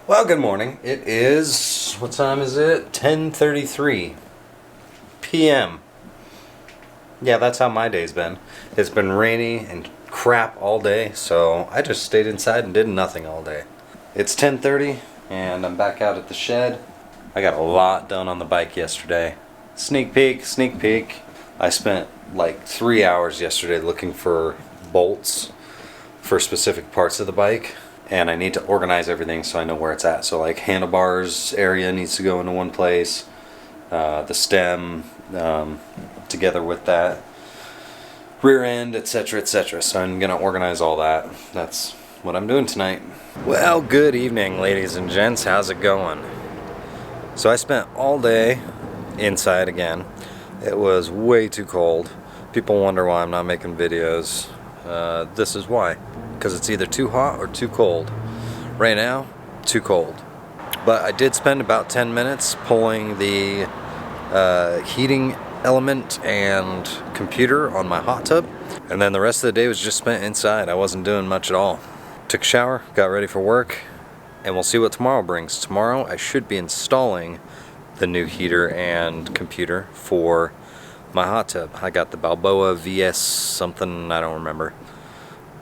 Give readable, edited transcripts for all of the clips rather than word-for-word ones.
Well, good morning. It is, what time is it? 10:33 p.m. Yeah, that's how my day's been. It's been rainy and crap all day, so I just stayed inside and did nothing all day. It's 10:30 and I'm back out at the shed. I got a lot done on the bike yesterday. Sneak peek, sneak peek. I spent like 3 hours yesterday looking for bolts for specific parts of the bike. And I need to organize everything so I know where it's at. So like handlebars area needs to go into one place, the stem together with that, rear end, etc., etc. So I'm gonna organize all that. That's what I'm doing tonight. Well, good evening, ladies and gents. How's it going? So I spent all day inside again. It was way too cold. People wonder why I'm not making videos. This is why. Because it's either too hot or too cold. Right now, too cold. But I did spend about 10 minutes pulling the heating element and computer on my hot tub. And then the rest of the day was just spent inside. I wasn't doing much at all. Took a shower, got ready for work, and we'll see what tomorrow brings. Tomorrow I should be installing the new heater and computer for my hot tub. I got the Balboa VS something, I don't remember.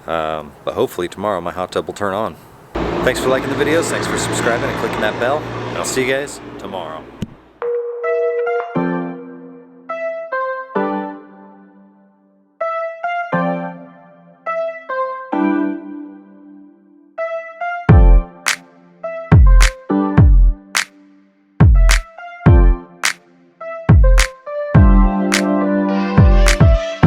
But hopefully tomorrow my hot tub will turn on. Thanks for liking the videos, thanks for subscribing and clicking that bell, and I'll see you guys tomorrow.